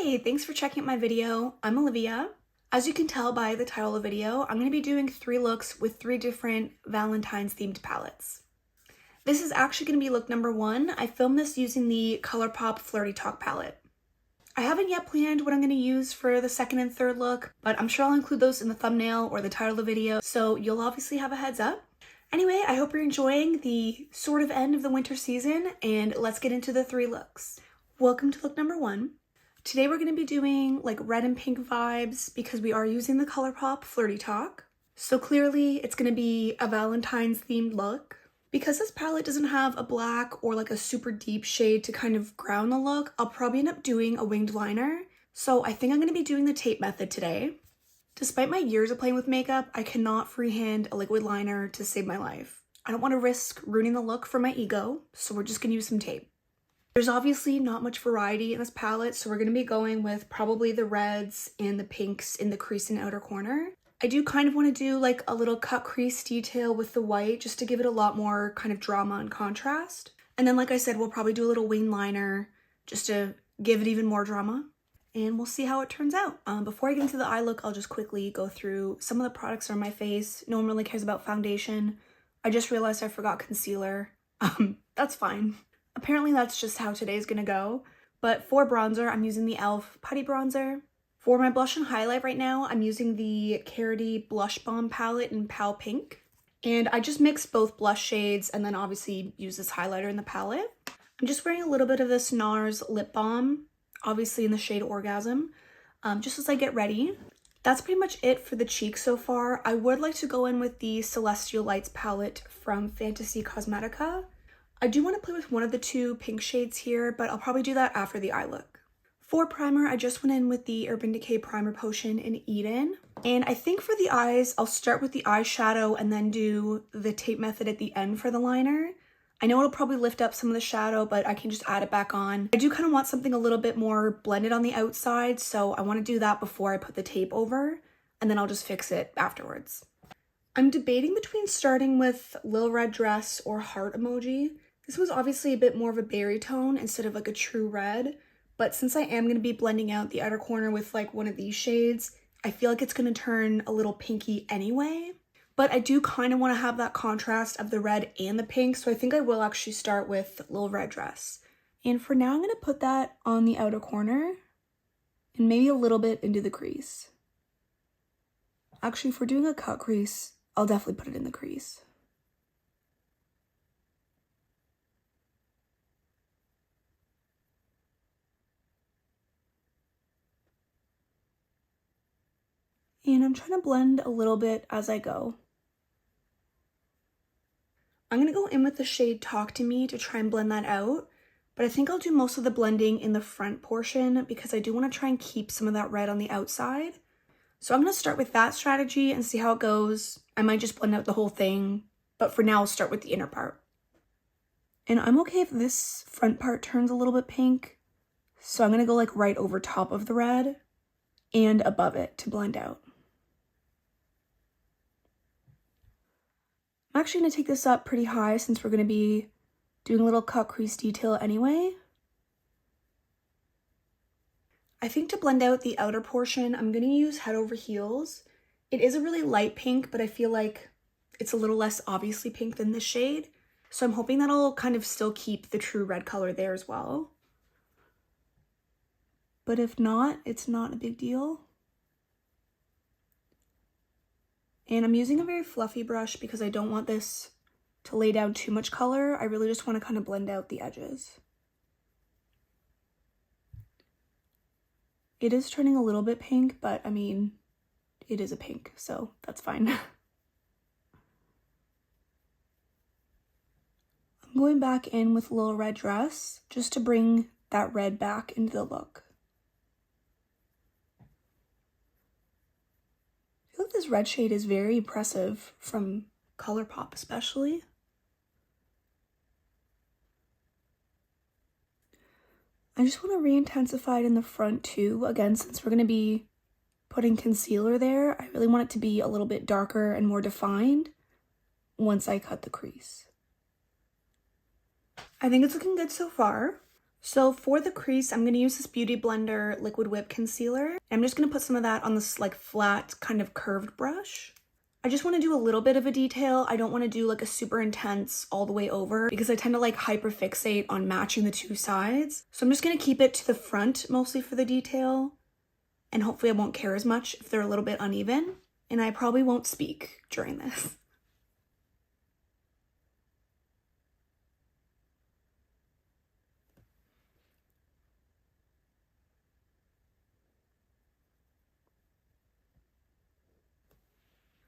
Hey, thanks for checking out my video. I'm Olivia. As you can tell by the title of the video, I'm going to be doing 3 looks with 3 different Valentine's themed palettes. This is actually going to be look number 1. I filmed this using the Colourpop Flirty Talk palette. I haven't yet planned what I'm going to use for the second and third look, but I'm sure I'll include those in the thumbnail or the title of the video, so you'll obviously have a heads up. Anyway, I hope you're enjoying the sort of end of the winter season, and let's get into the 3 looks. Welcome to look number 1. Today we're going to be doing like red and pink vibes because we are using the Colourpop Flirty Talk. So clearly it's going to be a Valentine's themed look. Because this palette doesn't have a black or like a super deep shade to kind of ground the look, I'll probably end up doing a winged liner. So I think I'm going to be doing the tape method today. Despite my years of playing with makeup, I cannot freehand a liquid liner to save my life. I don't want to risk ruining the look for my ego, so we're just going to use some tape. There's obviously not much variety in this palette, so we're going to be going with probably the reds and the pinks in the crease and outer corner. I do kind of want to do like a little cut crease detail with the white just to give it a lot more kind of drama and contrast. And then like I said, we'll probably do a little wing liner just to give it even more drama. And we'll see how it turns out. Before I get into the eye look, I'll just quickly go through some of the products on my face. No one really cares about foundation. I just realized I forgot concealer. That's fine. Apparently that's just how today's gonna go. But for bronzer, I'm using the e.l.f. Putty Bronzer. For my blush and highlight right now, I'm using the Carity Blush Bomb palette in Pale Pink. And I just mixed both blush shades and then obviously use this highlighter in the palette. I'm just wearing a little bit of this NARS lip balm, obviously in the shade Orgasm, just as I get ready. That's pretty much it for the cheeks so far. I would like to go in with the Celestial Lights palette from Fantasy Cosmetica. I do want to play with one of the 2 pink shades here, but I'll probably do that after the eye look. For primer, I just went in with the Urban Decay Primer Potion in Eden. And I think for the eyes, I'll start with the eyeshadow and then do the tape method at the end for the liner. I know it'll probably lift up some of the shadow, but I can just add it back on. I do kind of want something a little bit more blended on the outside, so I want to do that before I put the tape over, and then I'll just fix it afterwards. I'm debating between starting with Lil Red Dress or Heart Emoji. This was obviously a bit more of a berry tone instead of like a true red, but since I am going to be blending out the outer corner with like one of these shades, I feel like it's going to turn a little pinky anyway. But I do kind of want to have that contrast of the red and the pink, so I think I will actually start with Lil Red Dress. And for now, I'm going to put that on the outer corner and maybe a little bit into the crease. Actually, if we're doing a cut crease, I'll definitely put it in the crease. And I'm trying to blend a little bit as I go. I'm going to go in with the shade Talk to Me to try and blend that out, but I think I'll do most of the blending in the front portion because I do want to try and keep some of that red on the outside. So I'm going to start with that strategy and see how it goes. I might just blend out the whole thing, but for now I'll start with the inner part. And I'm okay if this front part turns a little bit pink, so I'm going to go like right over top of the red and above it to blend out. I'm actually going to take this up pretty high since we're going to be doing a little cut crease detail anyway. I think to blend out the outer portion, I'm going to use Head Over Heels. It is a really light pink, but I feel like it's a little less obviously pink than this shade. So I'm hoping that'll kind of still keep the true red color there as well. But if not, it's not a big deal. And I'm using a very fluffy brush because I don't want this to lay down too much color. I really just want to kind of blend out the edges. It is turning a little bit pink, but I mean, it is a pink, so that's fine. I'm going back in with Lil Red Dress just to bring that red back into the look. I feel like this red shade is very impressive from Colourpop especially. I just want to re-intensify it in the front too. Again, since we're going to be putting concealer there, I really want it to be a little bit darker and more defined once I cut the crease. I think it's looking good so far. So for the crease, I'm going to use this Beauty Blender Liquid Whip Concealer. I'm just going to put some of that on this like flat kind of curved brush. I just want to do a little bit of a detail. I don't want to do like a super intense all the way over because I tend to like hyperfixate on matching the two sides. So I'm just going to keep it to the front mostly for the detail. And hopefully I won't care as much if they're a little bit uneven. And I probably won't speak during this.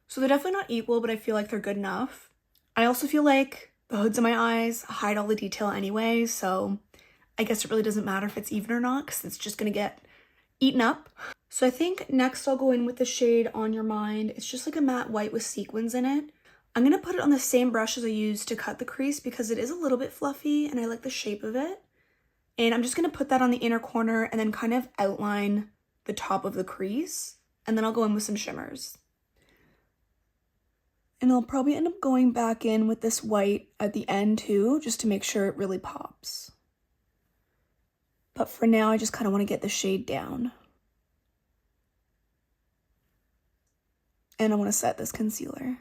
So they're definitely not equal, but I feel like they're good enough. I also feel like the hoods of my eyes hide all the detail anyway, so I guess it really doesn't matter if it's even or not because it's just gonna get eaten up. So I think next I'll go in with the shade On Your Mind. It's just like a matte white with sequins in it. I'm gonna put it on the same brush as I used to cut the crease because it is a little bit fluffy and I like the shape of it. And I'm just gonna put that on the inner corner and then kind of outline the top of the crease. And then I'll go in with some shimmers. And I'll probably end up going back in with this white at the end too, just to make sure it really pops. But for now, I just kind of want to get the shade down. And I want to set this concealer.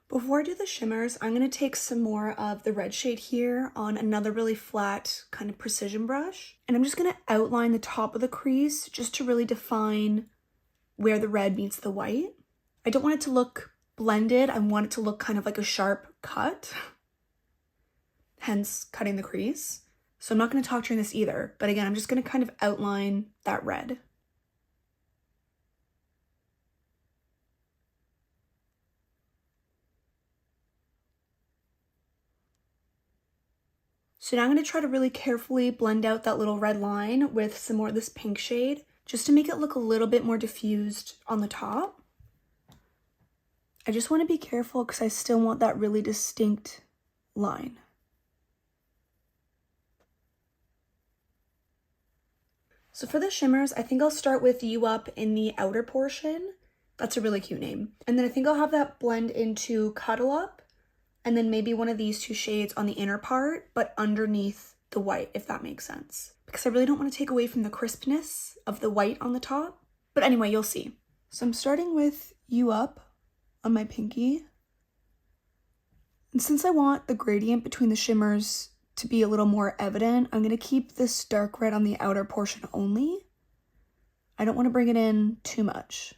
Before I do the shimmers, I'm going to take some more of the red shade here on another really flat kind of precision brush. And I'm just going to outline the top of the crease just to really define where the red meets the white. I don't want it to look blended. I want it to look kind of like a sharp cut, hence cutting the crease. So I'm not going to talk during this either. But again, I'm just going to kind of outline that red. So now I'm going to try to really carefully blend out that little red line with some more of this pink shade, just to make it look a little bit more diffused on the top. I just want to be careful because I still want that really distinct line. So for the shimmers, I think I'll start with You Up in the outer portion. That's a really cute name. And then I think I'll have that blend into Cuddle Up. And then maybe one of these two shades on the inner part, but underneath the white, if that makes sense. Because I really don't want to take away from the crispness of the white on the top. But anyway, you'll see. So I'm starting with You Up on my pinky. And since I want the gradient between the shimmers to be a little more evident, I'm going to keep this dark red on the outer portion only. I don't want to bring it in too much.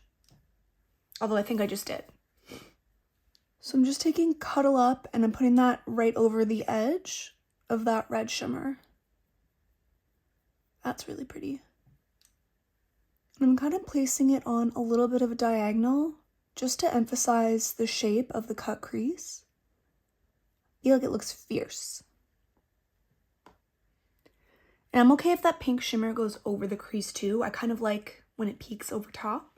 Although I think I just did. So I'm just taking Cuddle Up and I'm putting that right over the edge of that red shimmer. That's really pretty. And I'm kind of placing it on a little bit of a diagonal just to emphasize the shape of the cut crease. I feel like it looks fierce. And I'm okay if that pink shimmer goes over the crease too. I kind of like when it peaks over top.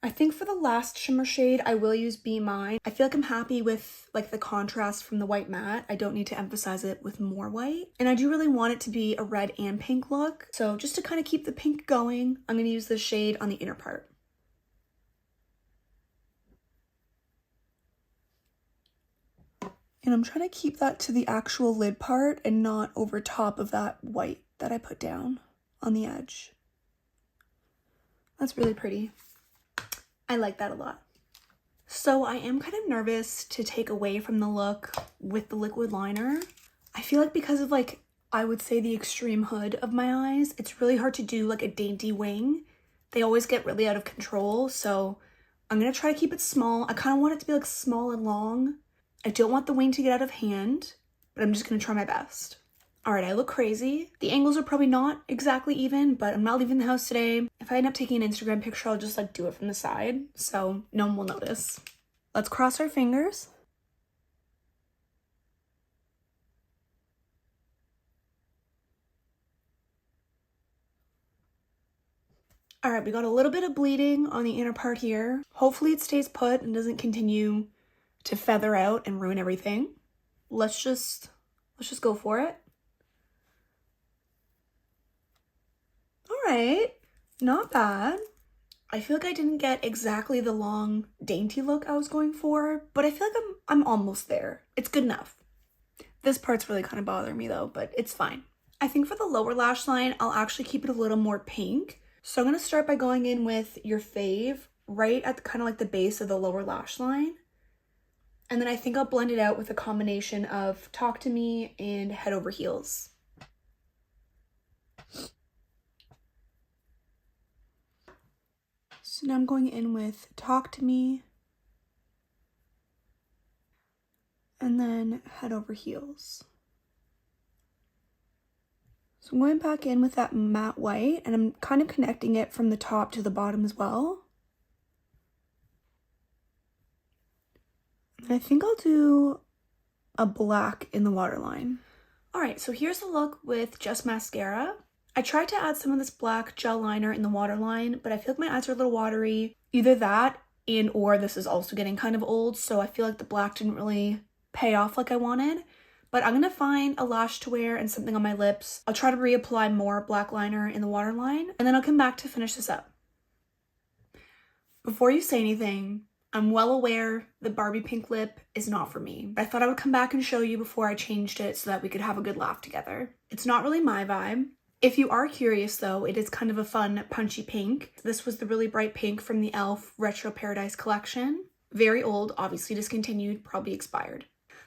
I think for the last shimmer shade, I will use Be Mine. I feel like I'm happy with like the contrast from the white matte. I don't need to emphasize it with more white. And I do really want it to be a red and pink look. So just to kind of keep the pink going, I'm going to use this shade on the inner part. And I'm trying to keep that to the actual lid part and not over top of that white that I put down on the edge. That's really pretty. I like that a lot. So I am kind of nervous to take away from the look with the liquid liner. I feel like because of like, I would say the extreme hood of my eyes, it's really hard to do like a dainty wing. They always get really out of control. So I'm going to try to keep it small. I kind of want it to be like small and long. I don't want the wing to get out of hand, but I'm just going to try my best. All right, I look crazy. The angles are probably not exactly even, but I'm not leaving the house today. If I end up taking an Instagram picture, I'll just like do it from the side, so no one will notice. Let's cross our fingers. All right, we got a little bit of bleeding on the inner part here. Hopefully it stays put and doesn't continue to feather out and ruin everything. Let's just go for it. All right, not bad. I feel like I didn't get exactly the long, dainty look I was going for, but I feel like I'm almost there. It's good enough. This part's really kind of bothering me though, but it's fine. I think for the lower lash line, I'll actually keep it a little more pink. So I'm going to start by going in with your fave right at kind of like the base of the lower lash line. And then I think I'll blend it out with a combination of Talk to Me and Head Over Heels. So now I'm going in with Talk to Me and then Head Over Heels. So I'm going back in with that matte white and I'm kind of connecting it from the top to the bottom as well. And I think I'll do a black in the waterline. Alright, so here's the look with just mascara. I tried to add some of this black gel liner in the waterline, but I feel like my eyes are a little watery. Either that and or this is also getting kind of old, so I feel like the black didn't really pay off like I wanted. But I'm going to find a lash to wear and something on my lips. I'll try to reapply more black liner in the waterline, and then I'll come back to finish this up. Before you say anything, I'm well aware the Barbie pink lip is not for me. I thought I would come back and show you before I changed it so that we could have a good laugh together. It's not really my vibe. If you are curious though, it is kind of a fun punchy pink. This was the really bright pink from the e.l.f. Retro Paradise collection. Very old, obviously discontinued, probably expired.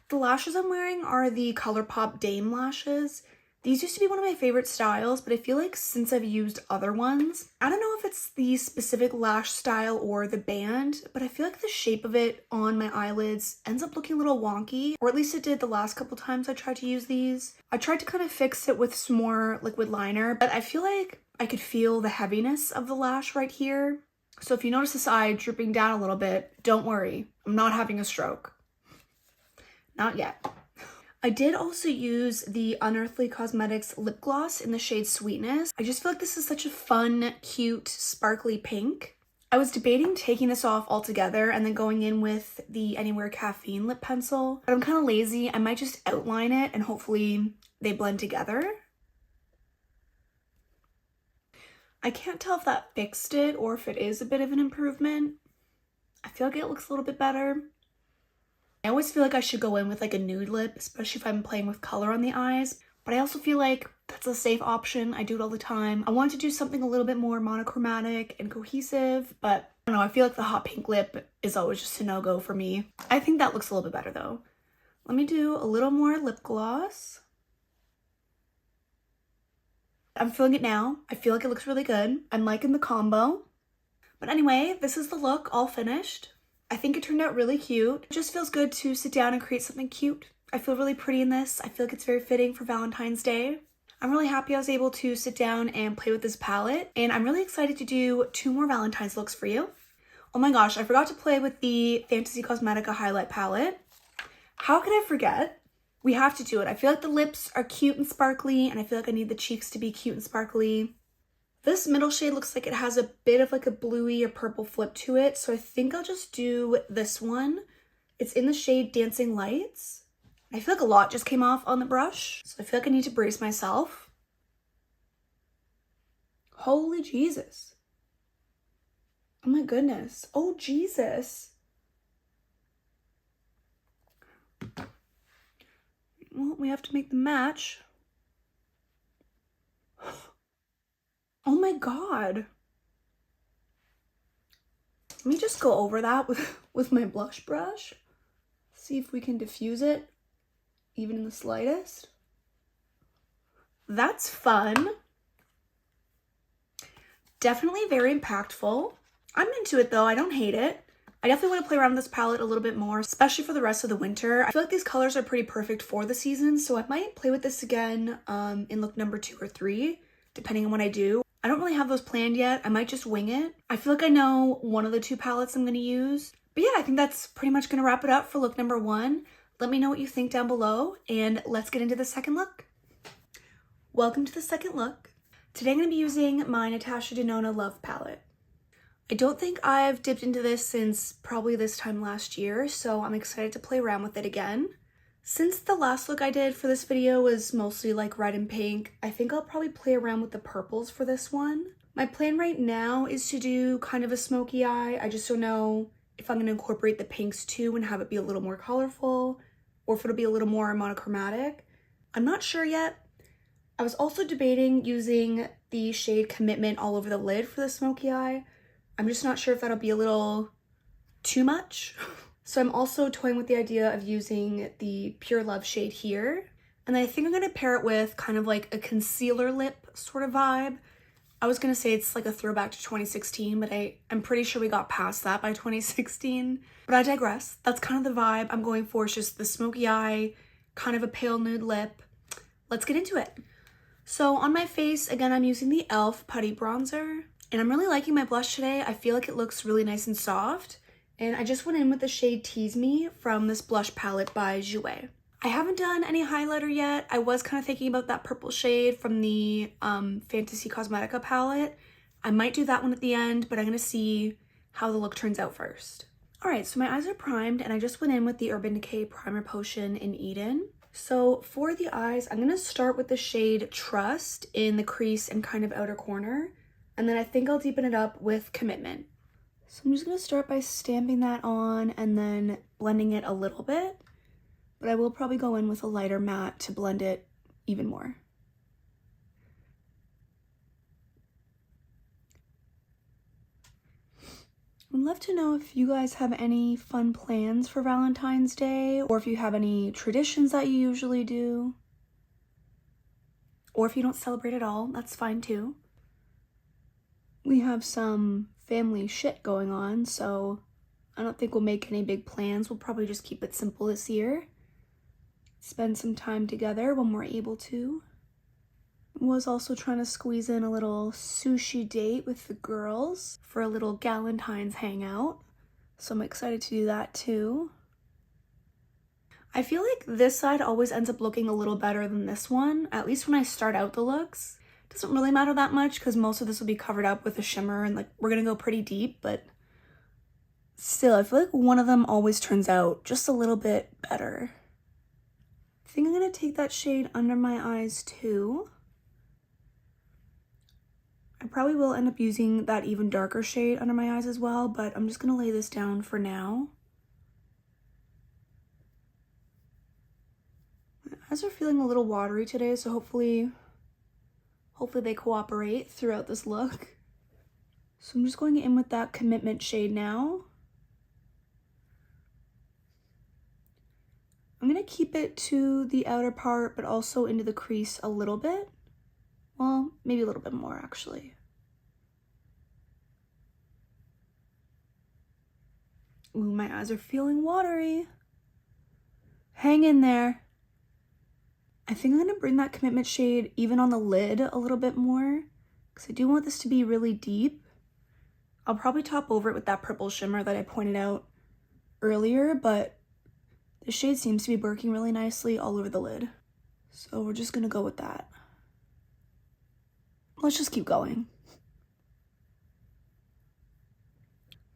The lashes I'm wearing are the Colourpop Dame lashes. These used to be one of my favorite styles, but I feel like since I've used other ones, I don't know if it's the specific lash style or the band, but I feel like the shape of it on my eyelids ends up looking a little wonky, or at least it did the last couple times I tried to use these. I tried to kind of fix it with some more liquid liner, but I feel like I could feel the heaviness of the lash right here. So if you notice this eye drooping down a little bit, don't worry, I'm not having a stroke. Not yet. I did also use the Unearthly Cosmetics lip gloss in the shade Sweetness. I just feel like this is such a fun, cute, sparkly pink. I was debating taking this off altogether and then going in with the Anywhere Caffeine lip pencil, but I'm kind of lazy. I might just outline it and hopefully they blend together. I can't tell if that fixed it or if it is a bit of an improvement. I feel like it looks a little bit better. I always feel like I should go in with like a nude lip, especially if I'm playing with color on the eyes, but I also feel like that's a safe option. I do it all the time. I want to do something a little bit more monochromatic and cohesive, but I don't know, I feel like the hot pink lip is always just a no-go for me. I think that looks a little bit better though. Let me do a little more lip gloss. I'm feeling it now. I feel like it looks really good. I'm liking the combo. But anyway, this is the look all finished. I think it turned out really cute. It just feels good to sit down and create something cute. I feel really pretty in this. I feel like it's very fitting for Valentine's Day. I'm really happy I was able to sit down and play with this palette, and I'm really excited to do 2 more Valentine's looks for you. Oh my gosh, I forgot to play with the Fantasy Cosmetica highlight palette. How could I forget? We have to do it. I feel like the lips are cute and sparkly, and I feel like I need the cheeks to be cute and sparkly. This middle shade looks like it has a bit of like a bluey or purple flip to it, so I think I'll just do this one. It's in the shade Dancing Lights. I feel like a lot just came off on the brush, so I feel like I need to brace myself. Holy Jesus. Oh my goodness. Oh Jesus. Well, we have to make the match. Oh my god. Let me just go over that with my blush brush. See if we can diffuse it, even in the slightest. That's fun. Definitely very impactful. I'm into it though, I don't hate it. I definitely want to play around with this palette a little bit more, especially for the rest of the winter. I feel like these colors are pretty perfect for the season, so I might play with this again in look number 2 or 3, depending on what I do. I don't really have those planned yet. I might just wing it. I feel like I know one of the 2 palettes I'm going to use. But yeah, I think that's pretty much going to wrap it up for look number 1. Let me know what you think down below, and let's get into the second look. Welcome to the second look. Today I'm going to be using my Natasha Denona Love palette. I don't think I've dipped into this since probably this time last year, so I'm excited to play around with it again. Since the last look I did for this video was mostly like red and pink, I think I'll probably play around with the purples for this one. My plan right now is to do kind of a smoky eye. I just don't know if I'm going to incorporate the pinks too and have it be a little more colorful, or if it'll be a little more monochromatic. I'm not sure yet. I was also debating using the shade Commitment all over the lid for the smoky eye. I'm just not sure if that'll be a little too much. So I'm also toying with the idea of using the Pure Love shade here. And then I think I'm going to pair it with kind of like a concealer lip sort of vibe. I was going to say it's like a throwback to 2016, but I'm pretty sure we got past that by 2016. But I digress. That's kind of the vibe I'm going for. It's just the smoky eye, kind of a pale nude lip. Let's get into it. So on my face, again, I'm using the e.l.f. Putty Bronzer. And I'm really liking my blush today. I feel like it looks really nice and soft. And I just went in with the shade Tease Me from this blush palette by Jouer. I haven't done any highlighter yet. I was kind of thinking about that purple shade from the Fantasy Cosmetica palette. I might do that one at the end, but I'm going to see how the look turns out first. Alright, so my eyes are primed, and I just went in with the Urban Decay Primer Potion in Eden. So for the eyes, I'm going to start with the shade Trust in the crease and kind of outer corner. And then I think I'll deepen it up with Commitment. So I'm just going to start by stamping that on and then blending it a little bit. But I will probably go in with a lighter matte to blend it even more. I'd love to know if you guys have any fun plans for Valentine's Day, or if you have any traditions that you usually do. Or if you don't celebrate at all, that's fine too. We have some family shit going on, so I don't think we'll make any big plans. We'll probably just keep it simple this year. Spend some time together when we're able to. Was also trying to squeeze in a little sushi date with the girls for a little Valentine's hangout. So I'm excited to do that too. I feel like this side always ends up looking a little better than this one, at least when I start out the looks. Doesn't really matter that much because most of this will be covered up with a shimmer and like we're gonna go pretty deep, but still I feel like one of them always turns out just a little bit better. I think I'm gonna take that shade under my eyes too. I probably will end up using that even darker shade under my eyes as well, but I'm just gonna lay this down for now. My eyes are feeling a little watery today, so hopefully they cooperate throughout this look. So I'm just going in with that Commitment shade now. I'm going to keep it to the outer part, but also into the crease a little bit. Well, maybe a little bit more actually. Ooh, my eyes are feeling watery. Hang in there. I think I'm going to bring that Commitment shade even on the lid a little bit more because I do want this to be really deep. I'll probably top over it with that purple shimmer that I pointed out earlier, but the shade seems to be working really nicely all over the lid. So we're just going to go with that. Let's just keep going.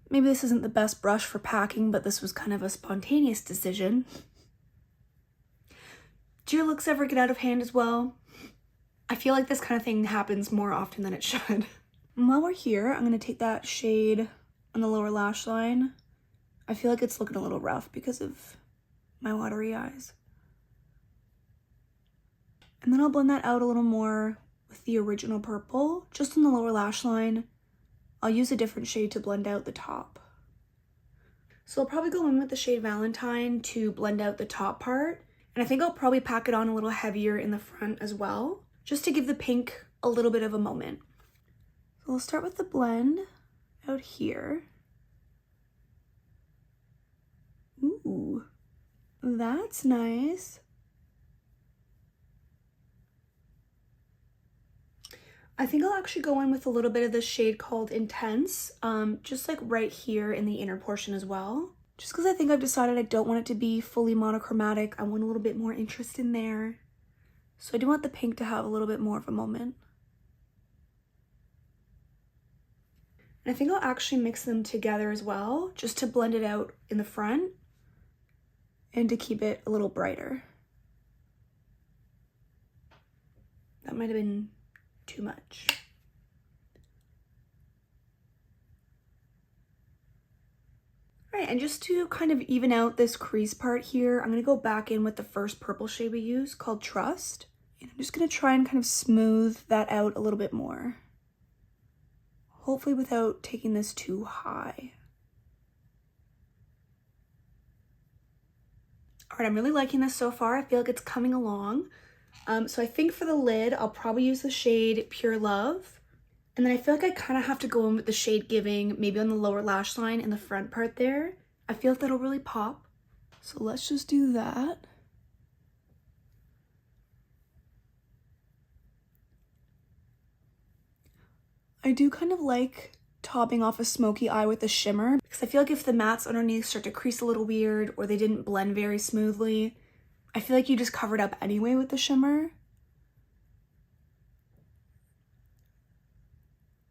Maybe this isn't the best brush for packing, but this was kind of a spontaneous decision. Do your looks ever get out of hand as well? I feel like this kind of thing happens more often than it should. And while we're here, I'm going to take that shade on the lower lash line. I feel like it's looking a little rough because of my watery eyes. And then I'll blend that out a little more with the original purple, just on the lower lash line. I'll use a different shade to blend out the top. So I'll probably go in with the shade Valentine to blend out the top part. And I think I'll probably pack it on a little heavier in the front as well, just to give the pink a little bit of a moment. So we'll start with the blend out here. Ooh, that's nice. I think I'll actually go in with a little bit of this shade called Intense, just like right here in the inner portion as well. Just because I think I've decided I don't want it to be fully monochromatic. I want a little bit more interest in there. So I do want the pink to have a little bit more of a moment. And I think I'll actually mix them together as well, just to blend it out in the front and to keep it a little brighter. That might have been too much. and just to kind of even out this crease part here, I'm going to go back in with the first purple shade we used called Trust. And I'm just going to try and kind of smooth that out a little bit more. Hopefully without taking this too high. All right, I'm really liking this so far. I feel like it's coming along. So I think for the lid, I'll probably use the shade Pure Love. And then I feel like I kind of have to go in with the shade Giving, maybe on the lower lash line in the front part there. I feel like that'll really pop. So let's just do that. I do kind of like topping off a smoky eye with a shimmer because I feel like if the mattes underneath start to crease a little weird or they didn't blend very smoothly, I feel like you just covered up anyway with the shimmer.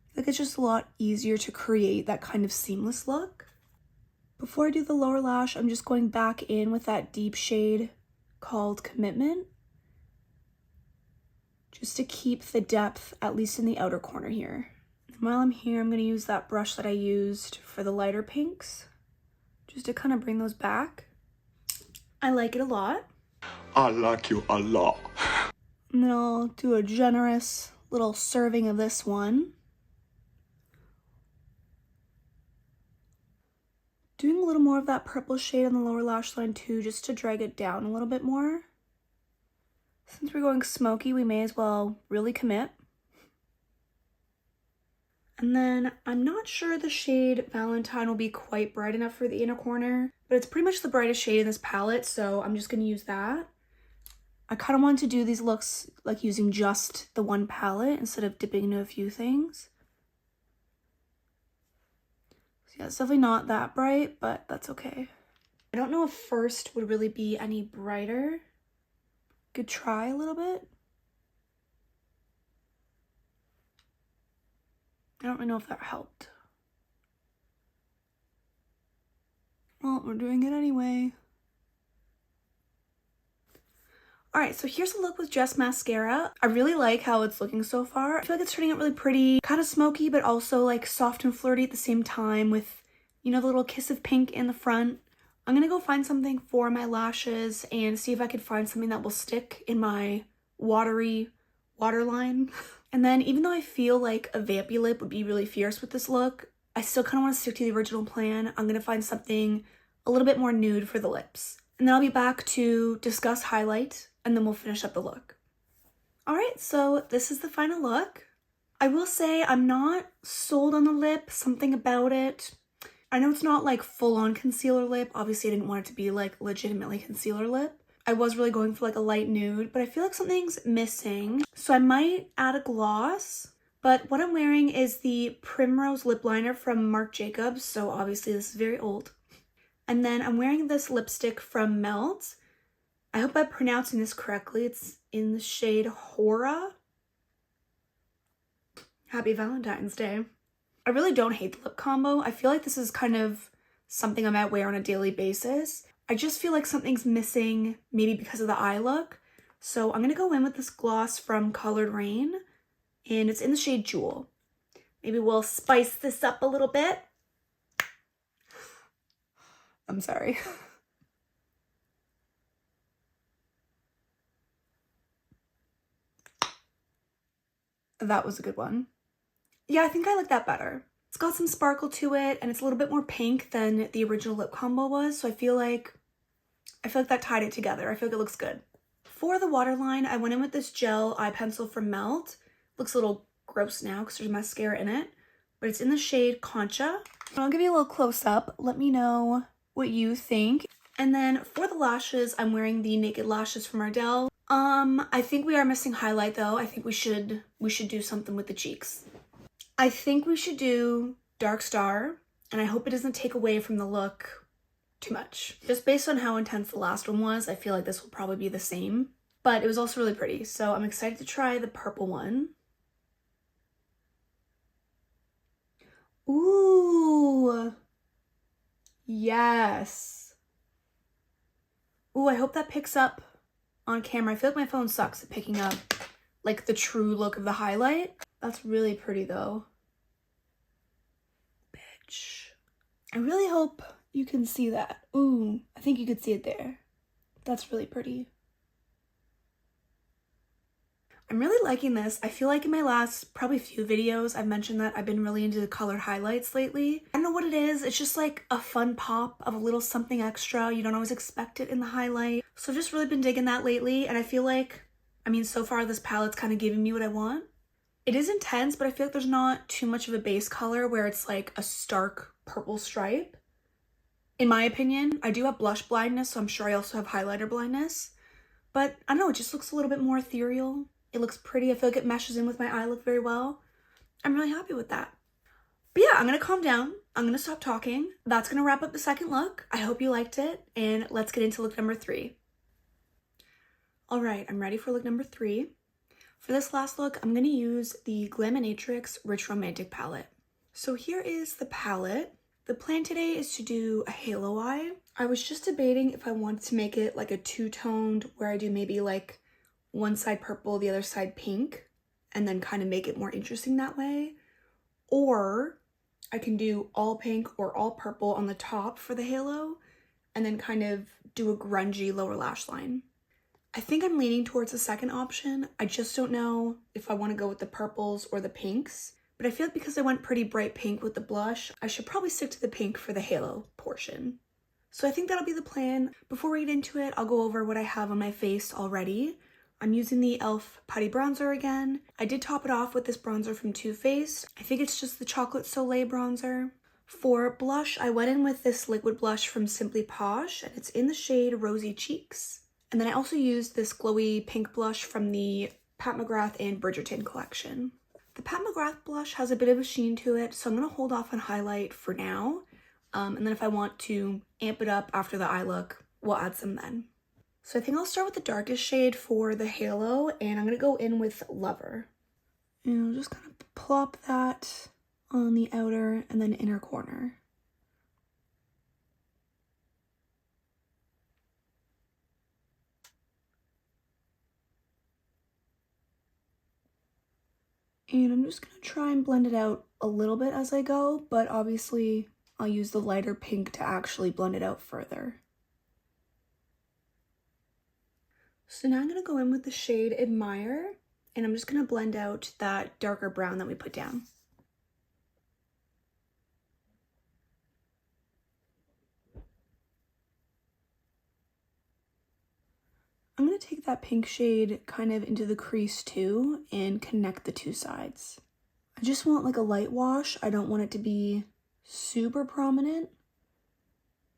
I feel like it's just a lot easier to create that kind of seamless look. Before I do the lower lash, I'm just going back in with that deep shade called Commitment, just to keep the depth, at least in the outer corner here. And while I'm here, I'm going to use that brush that I used for the lighter pinks, just to kind of bring those back. I like it a lot. I like you a lot. And then I'll do a generous little serving of this one. Doing a little more of that purple shade on the lower lash line too, just to drag it down a little bit more. Since we're going smoky, we may as well really commit. And then I'm not sure the shade Valentine will be quite bright enough for the inner corner, but it's pretty much the brightest shade in this palette, so I'm just going to use that. I kind of want to do these looks like using just the one palette instead of dipping into a few things. So yeah, it's definitely not that bright, but that's okay. I don't know if first would really be any brighter. Could try a little bit. I don't really know if that helped. Well, we're doing it anyway. Alright, so here's a look with just mascara. I really like how it's looking so far. I feel like it's turning out really pretty, kind of smoky, but also like soft and flirty at the same time with, you know, the little kiss of pink in the front. I'm gonna go find something for my lashes and see if I can find something that will stick in my watery waterline. And then even though I feel like a vampy lip would be really fierce with this look, I still kind of want to stick to the original plan. I'm gonna find something a little bit more nude for the lips. And then I'll be back to discuss highlight and then we'll finish up the look. Alright, so this is the final look. I will say I'm not sold on the lip, something about it. I know it's not like full-on concealer lip. Obviously I didn't want it to be like legitimately concealer lip. I was really going for like a light nude, but I feel like something's missing. So I might add a gloss, but what I'm wearing is the Primrose lip liner from Marc Jacobs. So obviously this is very old. And then I'm wearing this lipstick from Melt. I hope I'm pronouncing this correctly. It's in the shade Hora. Happy Valentine's Day. I really don't hate the lip combo. I feel like this is kind of something I might wear on a daily basis. I just feel like something's missing, maybe because of the eye look. So I'm going to go in with this gloss from Colored Rain, and it's in the shade Jewel. Maybe we'll spice this up a little bit. I'm sorry. That was a good one. Yeah, I think I like that better. It's got some sparkle to it, and it's a little bit more pink than the original lip combo was, so I feel like that tied it together. I feel like it looks good. For the waterline, I went in with this gel eye pencil from Melt. Looks a little gross now because there's mascara in it, but it's in the shade Concha. I'll give you a little close-up. Let me know what you think. And then for the lashes, I'm wearing the Naked Lashes from Ardell. I think we are missing highlight though. I think we should do something with the cheeks. I think we should do Dark Star, and I hope it doesn't take away from the look too much. Just based on how intense the last one was, I feel like this will probably be the same, but it was also really pretty. So I'm excited to try the purple one. Ooh, yes. Ooh, I hope that picks up on camera. I feel like my phone sucks at picking up like the true look of the highlight. That's really pretty though. Bitch. I really hope You can see that. Ooh, I think you could see it there. That's really pretty. I'm really liking this. I feel like in my last probably few videos, I've mentioned that I've been really into the colored highlights lately. I don't know what it is. It's just like a fun pop of a little something extra. You don't always expect it in the highlight. So I've just really been digging that lately. And I feel like, I mean, so far this palette's kind of giving me what I want. It is intense, but I feel like there's not too much of a base color where it's like a stark purple stripe. In my opinion, I do have blush blindness, so I'm sure I also have highlighter blindness. But I don't know, it just looks a little bit more ethereal. It looks pretty. I feel like it meshes in with my eye look very well. I'm really happy with that. But yeah, I'm gonna calm down. I'm gonna stop talking. That's gonna wrap up the second look. I hope you liked it, and let's get into look number 3. All right, I'm ready for look number 3. For this last look, I'm gonna use the Glaminatrix Rich Romantic palette. So here is the palette. The plan today is to do a halo eye. I was just debating if I wanted to make it like a two-toned, where I do maybe like one side purple, the other side pink, and then kind of make it more interesting that way. Or I can do all pink or all purple on the top for the halo, and then kind of do a grungy lower lash line. I think I'm leaning towards the second option. I just don't know if I want to go with the purples or the pinks, but I feel like because I went pretty bright pink with the blush, I should probably stick to the pink for the halo portion. So I think that'll be the plan. Before we get into it, I'll go over what I have on my face already. I'm using the e.l.f. Putty Bronzer again. I did top it off with this bronzer from Too Faced. I think it's just the Chocolate Soleil bronzer. For blush, I went in with this liquid blush from Simply Posh, and it's in the shade Rosy Cheeks. And then I also used this glowy pink blush from the Pat McGrath and Bridgerton collection. The Pat McGrath blush has a bit of a sheen to it, so I'm going to hold off on highlight for now. And then if I want to amp it up after the eye look, we'll add some then. So I think I'll start with the darkest shade for the halo, and I'm going to go in with Lover. And I'll just kind of plop that on the outer and then inner corner. And I'm just going to try and blend it out a little bit as I go, but obviously I'll use the lighter pink to actually blend it out further. So now I'm going to go in with the shade Admire, and I'm just going to blend out that darker brown that we put down. I'm going to take that pink shade kind of into the crease too and connect the two sides. I just want like a light wash. I don't want it to be super prominent,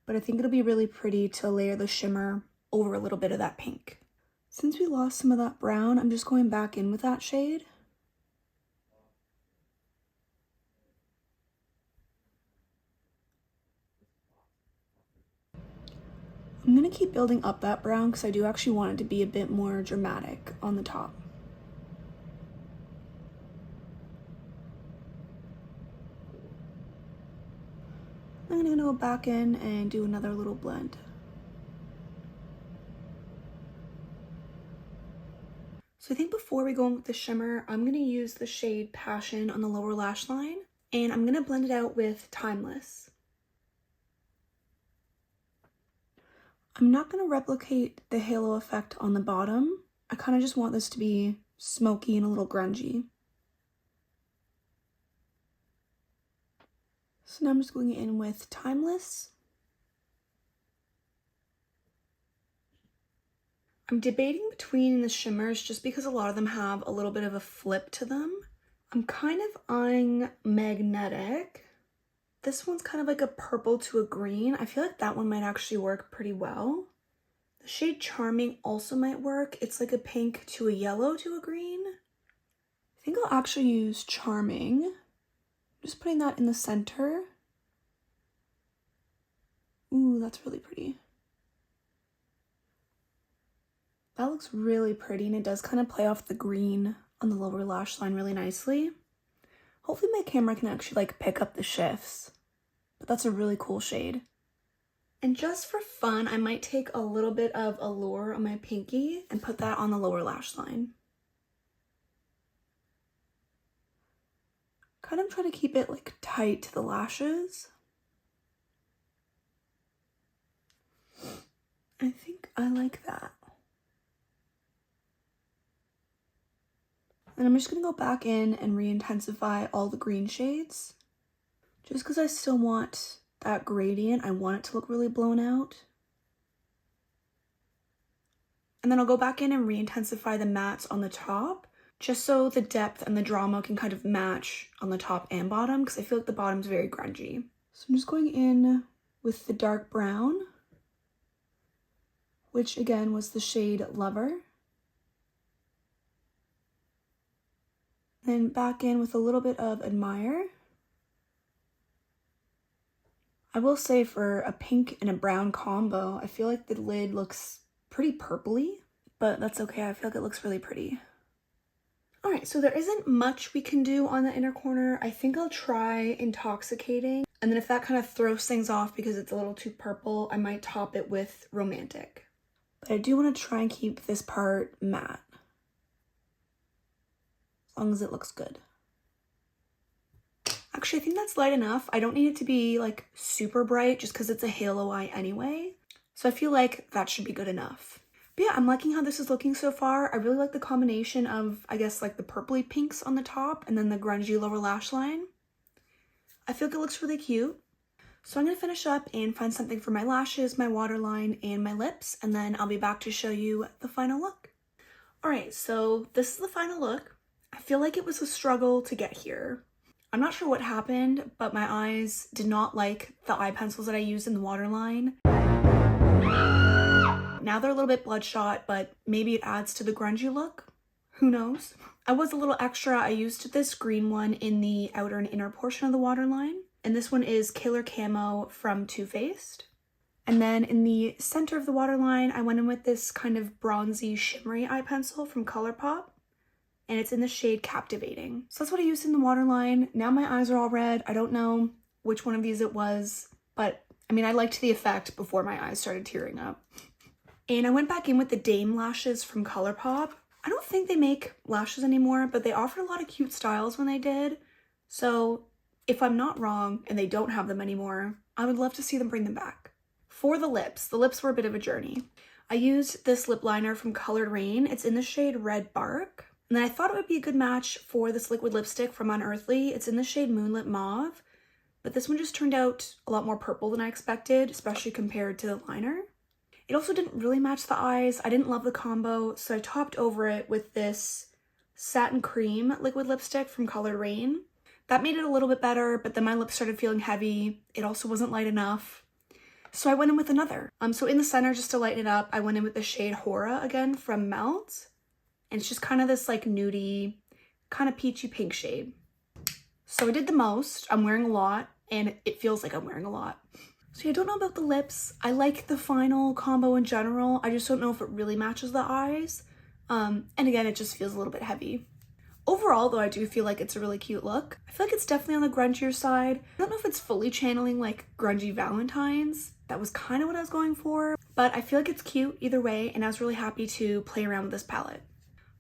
but I think it'll be really pretty to layer the shimmer over a little bit of that pink. Since we lost some of that brown, I'm just going back in with that shade. I'm going to keep building up that brown because I do actually want it to be a bit more dramatic on the top. I'm going to go back in and do another little blend. So I think before we go in with the shimmer, I'm going to use the shade Passion on the lower lash line, and I'm going to blend it out with Timeless. I'm not going to replicate the halo effect on the bottom. I kind of just want this to be smoky and a little grungy. So now I'm just going in with Timeless. I'm debating between the shimmers just because a lot of them have a little bit of a flip to them. I'm kind of eyeing Magnetic. This one's kind of like a purple to a green. I feel like that one might actually work pretty well. The shade Charming also might work. It's like a pink to a yellow to a green. I think I'll actually use Charming. Just putting that in the center. Ooh, that's really pretty. That looks really pretty, and it does kind of play off the green on the lower lash line really nicely. Hopefully my camera can actually like pick up the shifts, but that's a really cool shade. And just for fun, I might take a little bit of Allure on my pinky and put that on the lower lash line. Kind of try to keep it like tight to the lashes. I think I like that. And I'm just gonna go back in and re-intensify all the green shades. Just because I still want that gradient, I want it to look really blown out. And then I'll go back in and re-intensify the mattes on the top, just so the depth and the drama can kind of match on the top and bottom, because I feel like the bottom's very grungy. So I'm just going in with the dark brown, which again was the shade Lover. Then back in with a little bit of Admire. I will say for a pink and a brown combo, I feel like the lid looks pretty purpley, but that's okay. I feel like it looks really pretty. All right, so there isn't much we can do on the inner corner. I think I'll try Intoxicating. And then if that kind of throws things off because it's a little too purple, I might top it with Romantic. But I do want to try and keep this part matte, as long as it looks good. Actually, I think that's light enough. I don't need it to be like super bright just because it's a halo eye anyway. So I feel like that should be good enough. But yeah, I'm liking how this is looking so far. I really like the combination of, I guess, like the purpley pinks on the top and then the grungy lower lash line. I feel like it looks really cute. So I'm going to finish up and find something for my lashes, my waterline, and my lips, and then I'll be back to show you the final look. Alright, so this is the final look. I feel like it was a struggle to get here. I'm not sure what happened, but my eyes did not like the eye pencils that I used in the waterline. Now they're a little bit bloodshot, but maybe it adds to the grungy look. Who knows? I was a little extra. I used this green one in the outer and inner portion of the waterline. And this one is Killer Camo from Too Faced. And then in the center of the waterline, I went in with this kind of bronzy shimmery eye pencil from Colourpop. And it's in the shade Captivating. So that's what I used in the waterline. Now my eyes are all red. I don't know which one of these it was, but I mean, I liked the effect before my eyes started tearing up. And I went back in with the Dame lashes from Colourpop. I don't think they make lashes anymore, but they offered a lot of cute styles when they did. So if I'm not wrong and they don't have them anymore, I would love to see them bring them back. For the lips were a bit of a journey. I used this lip liner from Colored Rain. It's in the shade Red Bark. And then I thought it would be a good match for this liquid lipstick from Unearthly. It's in the shade Moonlit Mauve, but this one just turned out a lot more purple than I expected, especially compared to the liner. It also didn't really match the eyes. I didn't love the combo, so I topped over it with this Satin Cream liquid lipstick from Colored Rain. That made it a little bit better, but then my lips started feeling heavy. It also wasn't light enough. So I went in with another. So in the center, just to lighten it up, I went in with the shade Hora again from Melt. And it's just kind of this like nudie, kind of peachy pink shade. So I did the most. I'm wearing a lot, and it feels like I'm wearing a lot. So yeah, I don't know about the lips. I like the final combo in general. I just don't know if it really matches the eyes. And again, it just feels a little bit heavy. Overall, though, I do feel like it's a really cute look. I feel like it's definitely on the grungier side. I don't know if it's fully channeling like grungy Valentines. That was kind of what I was going for. But I feel like it's cute either way, and I was really happy to play around with this palette.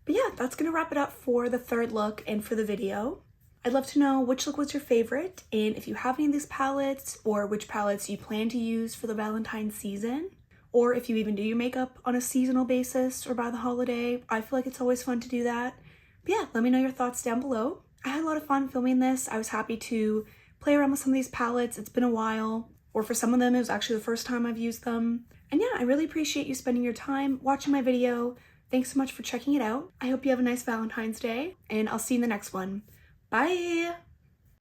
But yeah, that's gonna wrap it up for the third look and for the video. I'd love to know which look was your favorite, and if you have any of these palettes, or which palettes you plan to use for the Valentine season, or if you even do your makeup on a seasonal basis or by the holiday. I feel like it's always fun to do that. But yeah, let me know your thoughts down below. I had a lot of fun filming this. I was happy to play around with some of these palettes. It's been a while, or for some of them, it was actually the first time I've used them. And yeah, I really appreciate you spending your time watching my video. Thanks so much for checking it out. I hope you have a nice Valentine's Day, and I'll see you in the next one. Bye!